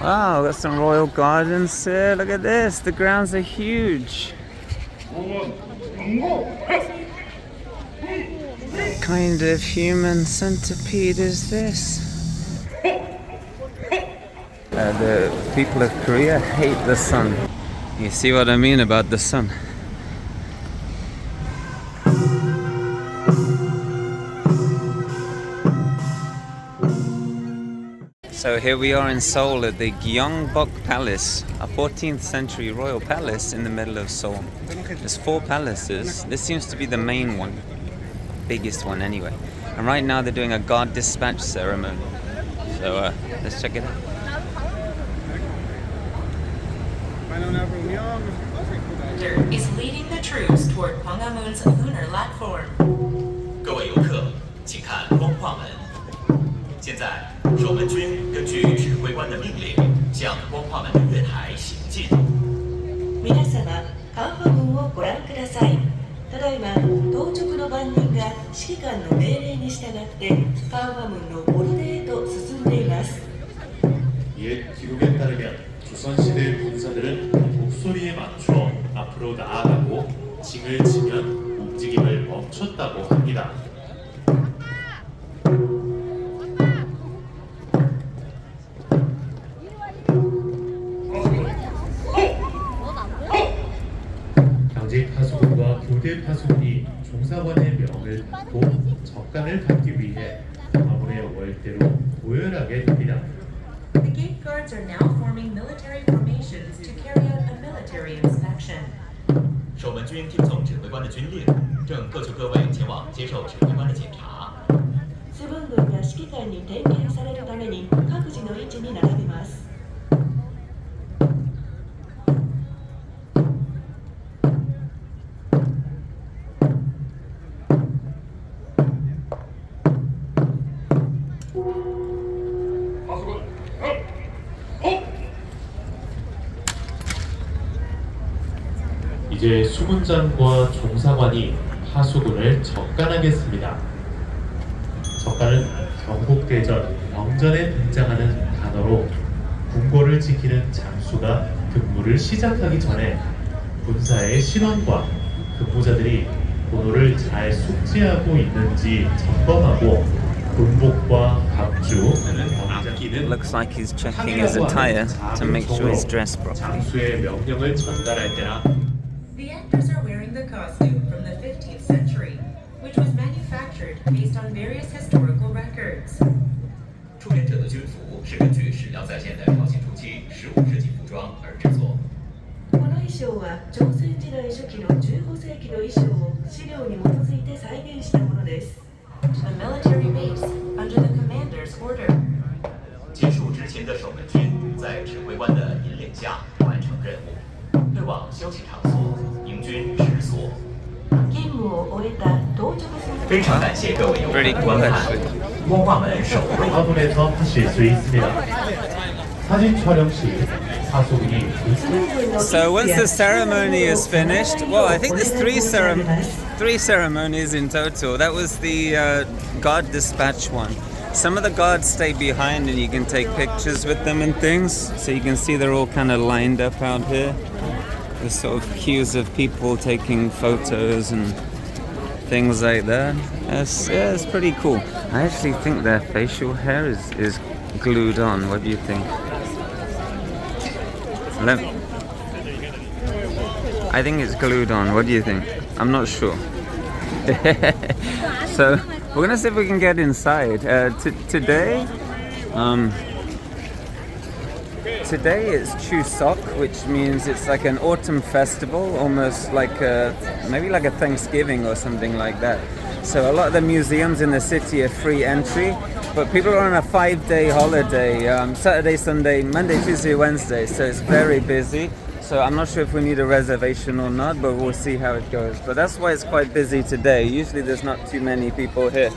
Wow, got some royal gardens here. Look at this. The grounds are huge. What kind of human centipede is this? The people of Korea hate the sun. You see what I mean about the sun? So here we are in Seoul at the Gyeongbokgung Palace, a 14th century royal palace in the middle of Seoul. There's 4 palaces. This seems to be the main one, biggest one anyway. And right now they're doing a guard dispatch ceremony. So let's check it out. Is leading the troops toward Gwanghwamun's lunar platform. 各位游客，请看光化门。现在，守门军根据指挥官的命令，向光化門の月台行进。皆様、光化門をご覧ください。ただいま、到着の番人が指揮官の命令に従って光化門のモルデへと進んでいます。 옛 기록에 따르면 조선시대 군사들은 목소리에 맞춰 앞으로 나아가고 징을 치면 움직임을 멈췄다고 합니다. 경직 파수꾼과 교대 파수꾼이 종사관의 명을 받고 적간을 받기 위해 가문의 월대로 고열하게 됩니다. The gate guards are now forming military formations to carry out a military inspection. 守门军听从指挥官的军令，正各就各位前往接受指挥官的检查。セブン軍が指揮官に点検されるために各自の位置に並びます。 이제 수군장과 종사관이 하수군을 적간하겠습니다. 적간은 경국대전, 영전에 등장하는 단어로 궁궐을 지키는 장수가 근무를 시작하기 전에 군사의 신원과 근무자들이 본호를 잘 숙지하고 있는지 점검하고 군복과 갑주, 병장기는 Looks like he's checking his attire to make sure he's dressed properly. 장수의 명령을 전달할 때나 The actors are wearing the costume from the 15th century, which was manufactured based on various historical records. 出演者的军服是根据史料再现的朝鲜初期15世纪服装而制作。この衣装は朝鮮時代初期の15世紀の衣装を資料に基づいて再現したものです。A military base under the commander's order. 结束之前的守门军在指挥官的引领下完成任务，退往休息场所，迎军直所。任務を終えた到着する。非常感谢各位游客观看光化门守卫。 화분에서 하실 수 있습니다. 사진 촬영 시 하수군이 So once the ceremony is finished, well, I think there's three ceremonies in total. That was the guard dispatch one. Some of the guards stay behind and you can take pictures with them and things. So you can see they're all kind of lined up out here. There's sort of queues of people taking photos and things like that. It's pretty cool. I actually think their facial hair is glued on. What do you think? I think it's glued on. What do you think? I'm not sure. So we're gonna see if we can get inside. Today it's Chuseok, which means it's like an autumn festival, almost like maybe like a Thanksgiving or something like that. So a lot of the museums in the city are free entry, but people are on a 5-day holiday, Saturday, Sunday, Monday, Tuesday, Wednesday, so it's very busy. So I'm not sure if we need a reservation or not, but we'll see how it goes. But that's why it's quite busy today. Usually there's not too many people here.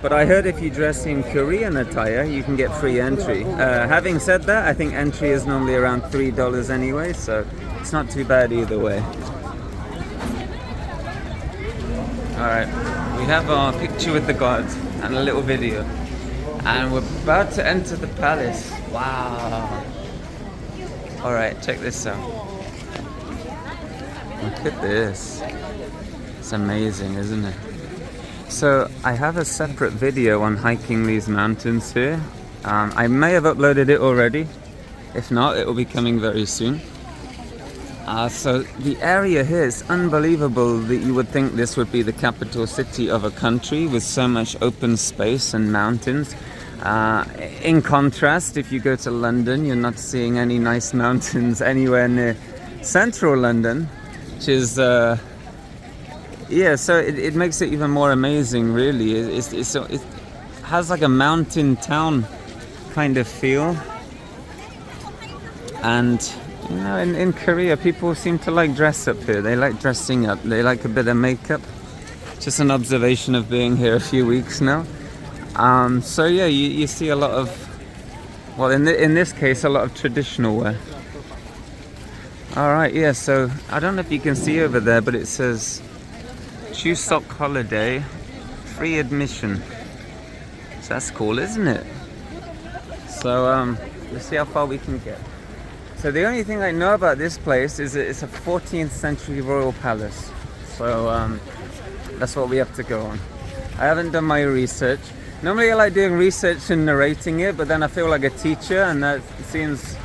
But I heard if you dress in Korean attire, you can get free entry. Having said that, I think entry is normally around $3 anyway, so it's not too bad either way. Alright, we have our picture with the guards and a little video. And we're about to enter the palace. Wow. All right, check this out. Look at this. It's amazing, isn't it? So I have a separate video on hiking these mountains here. I may have uploaded it already. If not, it will be coming very soon. So the area here is unbelievable that you would think this would be the capital city of a country with so much open space and mountains. In contrast, if you go to London, you're not seeing any nice mountains anywhere near central London, which is, so it makes it even more amazing, really. It has like a mountain town kind of feel. And, you know, in Korea, people seem to like dress up here. They like dressing up. They like a bit of makeup. Just an observation of being here a few weeks now. So yeah, you see a lot of, well, in this case, a lot of traditional wear. All right, yeah. So I don't know if you can see over there, but it says Chuseok holiday, free admission. So that's cool, isn't it? So let's see how far we can get. So the only thing I know about this place is that it's a 14th century royal palace. So that's what we have to go on. I haven't done my research. Normally I like doing research and narrating it, but then I feel like a teacher, and that seems,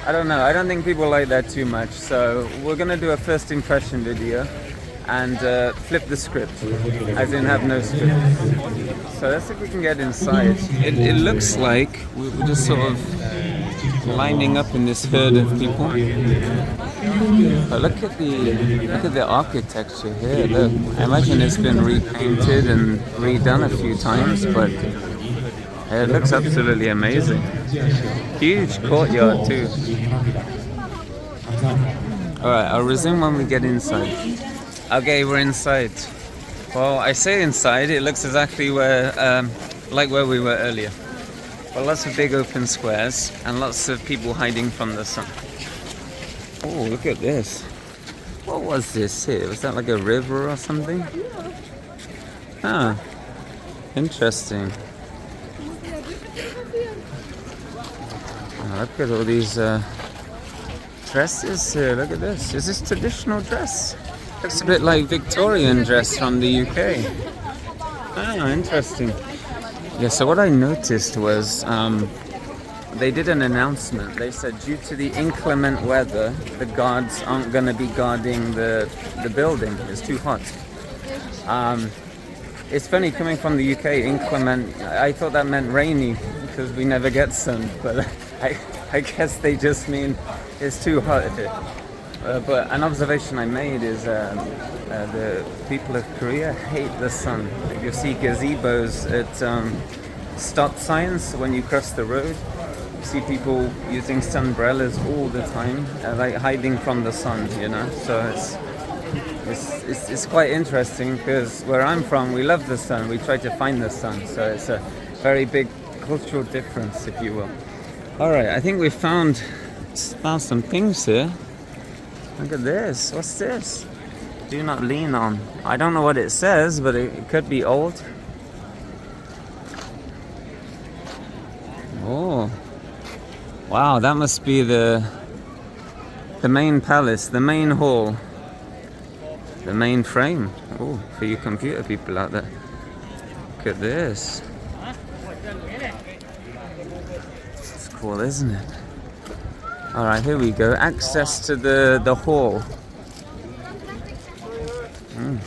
I don't know, I don't think people like that too much. So we're gonna do a first impression video and flip the script, as in have no script. So let's see if we can get inside. It looks like we're just sort of lining up in this herd of people. But look at the architecture here. Look, I imagine it's been repainted and redone a few times, but it looks absolutely amazing. Huge courtyard too. Alright, I'll resume when we get inside. Okay, we're inside. Well, I say inside, it looks exactly like where we were earlier. Well, lots of big open squares and lots of people hiding from the sun. Oh, look at this. What was this here? Was that like a river or something? Ah, interesting. Oh, look at all these dresses here. Look at this. Is this traditional dress? Looks a bit like Victorian dress from the UK. Ah, interesting. Yeah, so what I noticed was they did an announcement. They said due to the inclement weather, the guards aren't going to be guarding the building. It's too hot. It's funny coming from the UK, inclement, I thought that meant rainy because we never get sun, but I guess they just mean it's too hot here. But an observation I made is the people of Korea hate the sun. You see gazebos at stop signs when you cross the road. You see people using sunbrellas all the time, like hiding from the sun, you know. So it's quite interesting because where I'm from, we love the sun. We try to find the sun. So it's a very big cultural difference, if you will. All right, I think we found some things here. Look at this. What's this? Do not lean on. I don't know what it says, but it could be old. Oh. Wow, that must be the main palace, the main hall, the main frame. Oh, for you computer people out there. Look at this. It's cool, isn't it? Alright, here we go. Access to the hall.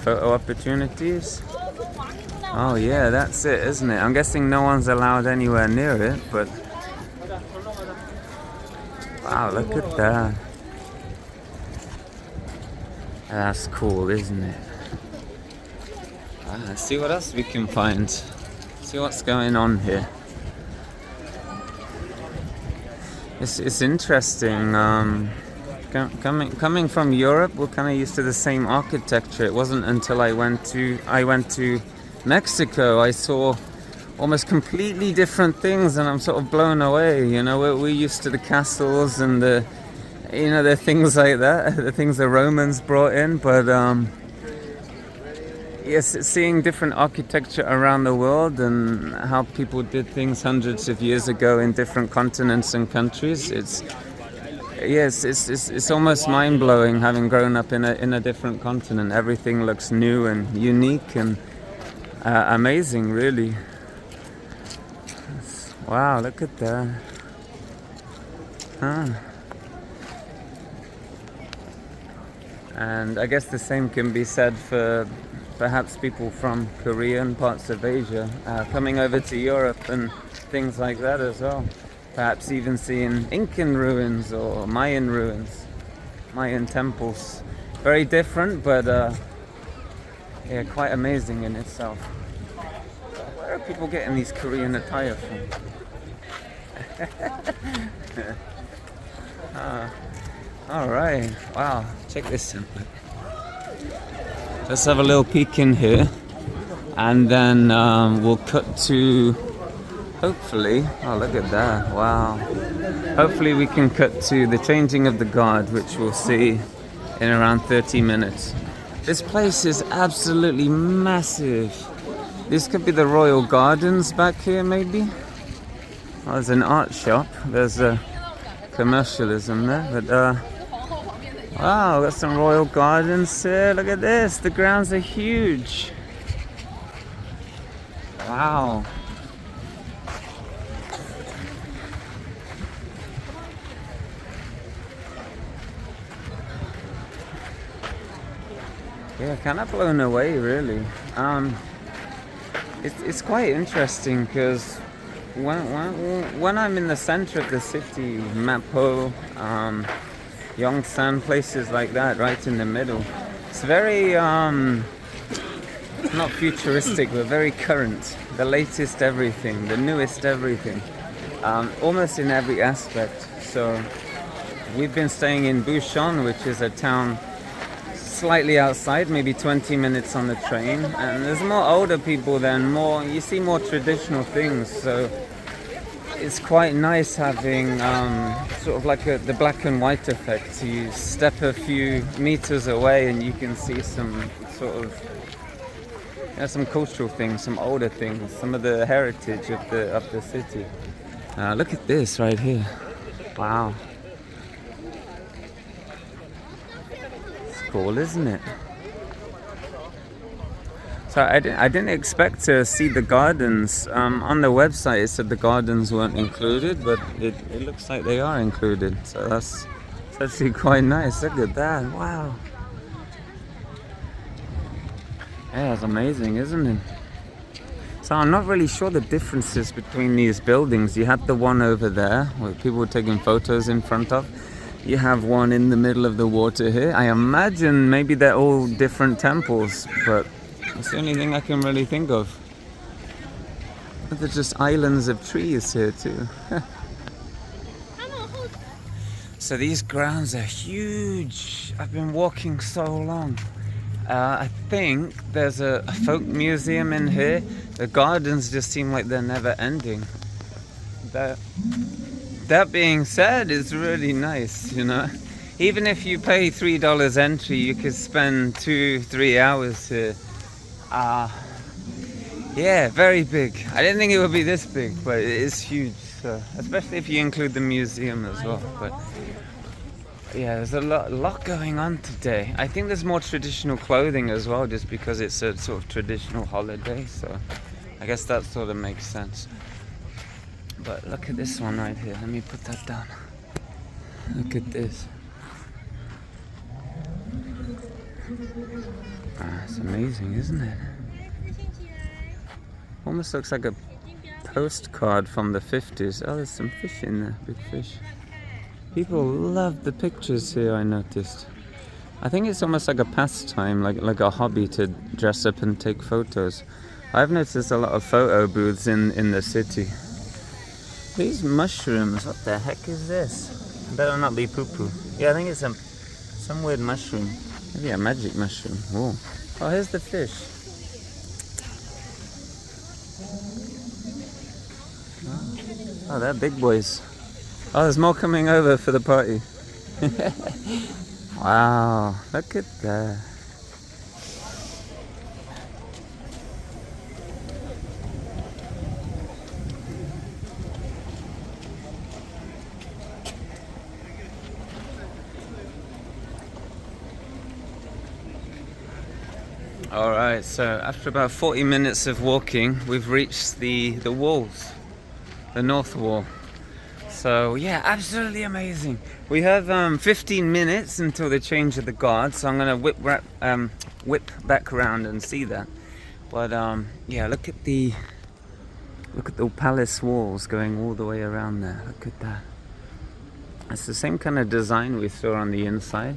Photo opportunities. Oh yeah, that's it, isn't it? I'm guessing no one's allowed anywhere near it, but wow, look at that. That's cool, isn't it? Let's see what else we can find. See what's going on here. It's interesting. Coming from Europe, we're kind of used to the same architecture. It wasn't until I went to Mexico, I saw almost completely different things, and I'm sort of blown away. You know, we're used to the castles and the things like that, the things the Romans brought in. But yes, seeing different architecture around the world and how people did things hundreds of years ago in different continents and countries, Yes, it's almost mind-blowing having grown up in a different continent. Everything looks new and unique and amazing, really. Wow, look at that. Huh. And I guess the same can be said for perhaps people from Korea and parts of Asia coming over to Europe and things like that as well. Perhaps even seeing Incan ruins or Mayan ruins, Mayan temples. Very different, but yeah, quite amazing in itself. Where are people getting these Korean attire from? Alright, wow, check this out. Let's have a little peek in here, and then we'll cut to, hopefully, oh look at that, wow. Hopefully we can cut to the changing of the guard, which we'll see in around 30 minutes. This place is absolutely massive. This could be the Royal Gardens back here, maybe? Oh, there's an art shop. There's a commercialism there, but wow, got some Royal Gardens here. Look at this. The grounds are huge. Wow. Yeah, kind of blown away, really. It's quite interesting because when I'm in the center of the city, Mapo, Yongsan, places like that, right in the middle, it's very not futuristic, but very current. The latest everything, the newest everything, almost in every aspect. So we've been staying in Busan, which is a town slightly outside, maybe 20 minutes on the train, and there's more older people then, you see more traditional things, so it's quite nice having sort of like the black and white effect. You step a few meters away and you can see some sort of some cultural things, some older things, some of the heritage of the city. Look at this right here. Wow. Cool, isn't it? So I didn't expect to see the gardens. On the website it said the gardens weren't included, but it looks like they are included. So that's actually quite nice. Look at that. Wow. Yeah, it's amazing, isn't it? So I'm not really sure the differences between these buildings. You had the one over there where people were taking photos in front of. You have one in the middle of the water here. I imagine maybe they're all different temples, but it's the only thing I can really think of. But there's just islands of trees here too. So these grounds are huge. I've been walking so long. I think there's a folk museum in here. The gardens just seem like they're never ending. That being said, it's really nice, you know. Even if you pay $3 entry, you could spend 2-3 hours here. Yeah, very big. I didn't think it would be this big, but it is huge. So, especially if you include the museum as well. But yeah, there's a lot going on today. I think there's more traditional clothing as well, just because it's a sort of traditional holiday. So I guess that sort of makes sense. But look at this one right here. Let me put that down. Look at this. It's amazing, isn't it? Almost looks like a postcard from the 50s. Oh, there's some fish in there, big fish. People love the pictures here, I noticed. I think it's almost like a pastime, like a hobby to dress up and take photos. I've noticed a lot of photo booths in the city. These mushrooms, what the heck is this? Better not be poo-poo. Yeah, I think it's some weird mushroom. Maybe a magic mushroom. Whoa. Oh, here's the fish. Oh, they're big boys. Oh, there's more coming over for the party. Wow, look at that. All right, so after about 40 minutes of walking, we've reached the walls, the north wall. So yeah, absolutely amazing. We have 15 minutes until the change of the guard, so I'm gonna whip back around and see that. But yeah, look at the palace walls going all the way around there. Look at that. It's the same kind of design we saw on the inside,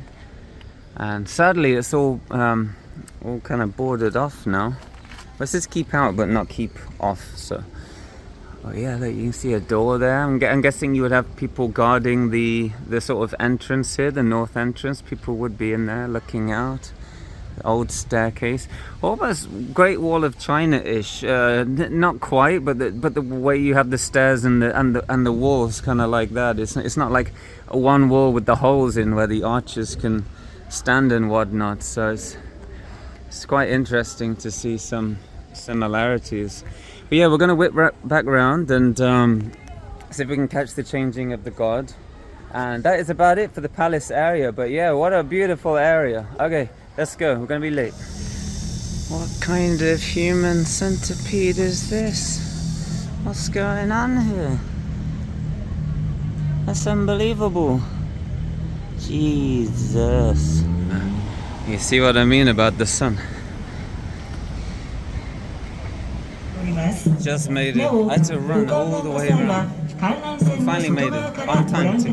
and sadly it's all kind of boarded off now. Let's just keep out but not keep off. So oh yeah, look, you can see a door there. I'm guessing you would have people guarding the sort of entrance here, the north entrance. People would be in there looking out. The old staircase, almost Great Wall of China-ish. Not quite, but the way you have the stairs and the walls kind of like that. It's not like a one wall with the holes in where the archers can stand and whatnot. So it's quite interesting to see some similarities. But yeah, we're gonna whip back around and see if we can catch the changing of the guard. And that is about it for the palace area. But yeah, what a beautiful area. Okay, let's go. We're gonna be late. What kind of human centipede is this? What's going on here? That's unbelievable. Jesus. You see what I mean about the sun? Just made it. I had to run all the way around. Finally made it. On time too.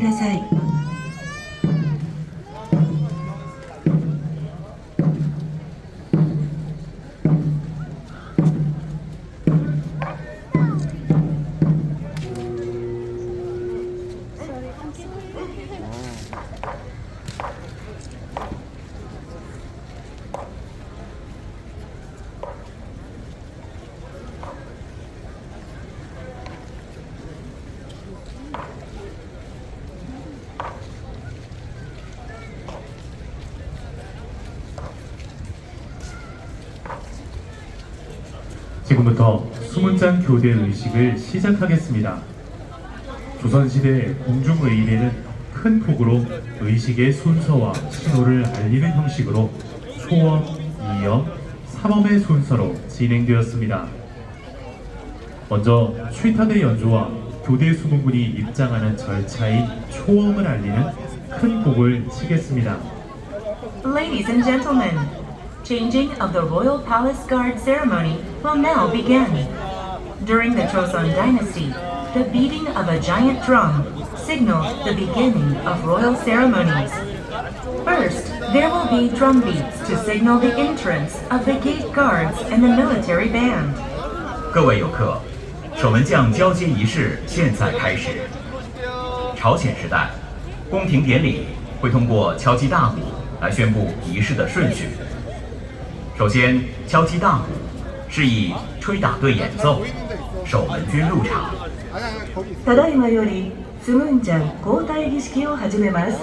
지금부터 수문장 교대 의식을 시작하겠습니다. 조선시대 궁중의례는 큰 폭으로 의식의 순서와 신호를 알리는 형식으로 초엄, 이엄, 삼엄의 순서로 진행되었습니다. 먼저 취타대 연주와 교대 수문군이 입장하는 절차인 초엄을 알리는 큰 곡을 치겠습니다. Ladies and gentlemen, changing of the Royal Palace Guard ceremony will now begin. During the Joseon Dynasty, the beating of a giant drum signaled the beginning of royal ceremonies. First, there will be drum beats to signal the entrance of the gate guards and the military band. 各位游客，守门将交接仪式现在开始。朝鲜时代，宫廷典礼会通过敲击大鼓来宣布仪式的顺序。首先，敲击大鼓是以吹打队演奏，守门军入場。ただいまよりスムンジャン交代儀式を始めます。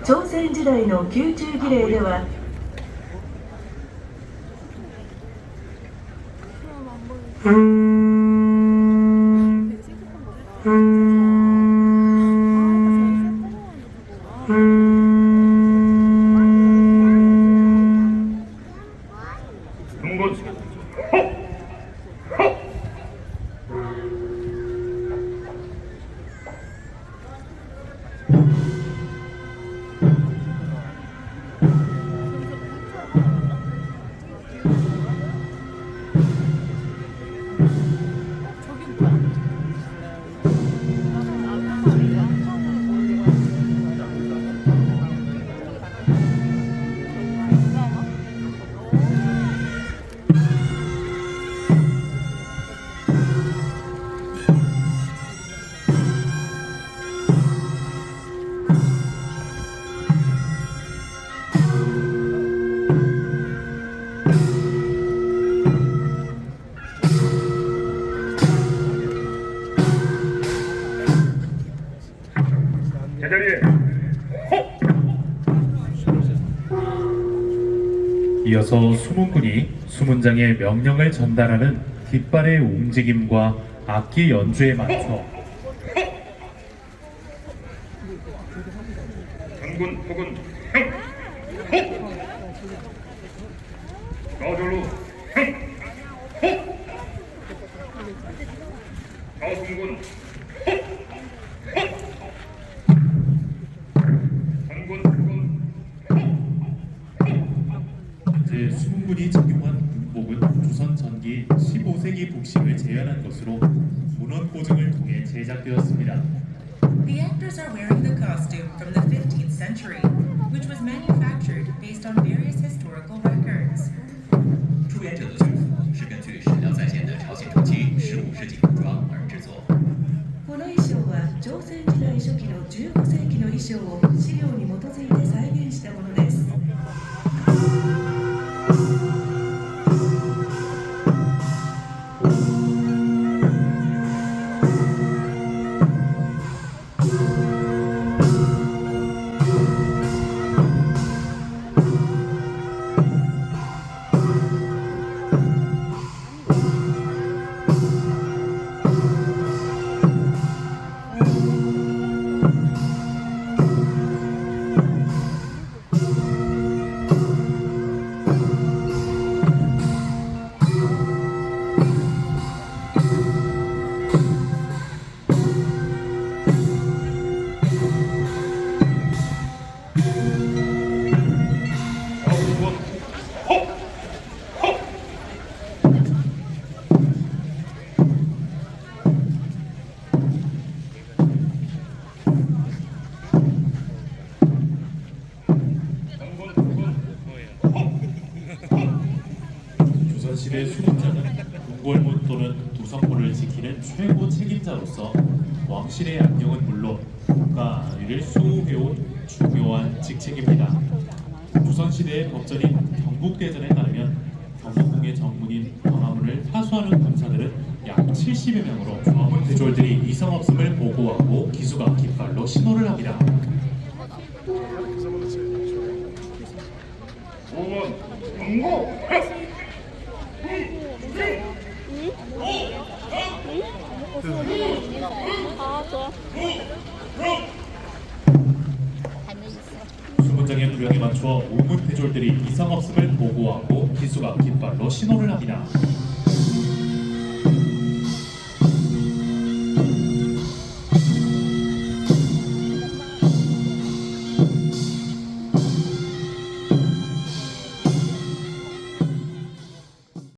朝鮮時代の宮中儀礼では이어서 수문군이 수문장의 명령을 전달하는 깃발의 움직임과 악기 연주에 맞춰 장군 혹은 형! 좌절로 좌승군 제 수문군이 적용한 군복은 조선 전기 15세기 복식을 재현한 것으로 문헌 고증을 통해 제작되었습니다. The actors are wearing the costume from the 15th century, which was manufactured based on various historical records. 出演者的军服是根据史料再现的朝鲜初期15世纪服装而制作。この衣装は朝鮮時代初期の15世紀の衣装を資料に基づいて再現したものです。조선시대 수군자는 궁궐문 또는 도성문을 지키는 최고 책임자로서 왕실의 안녕은 물론 국가 안위를 수호해온 중요한 직책입니다. 조선시대의 법전인 경북대전에 따르면 경복궁의 정문인 광화문을 파수하는 군사들은 약 70여 명으로 광화문 대졸들이 이성 없음을 보고하고 기수가 깃발로 신호를 합니다. 5번 경고! 수문장의 부령에 맞춰 우문 대졸들이 이성 없음을 보고하고 기수가 깃발로 신호를 합니다.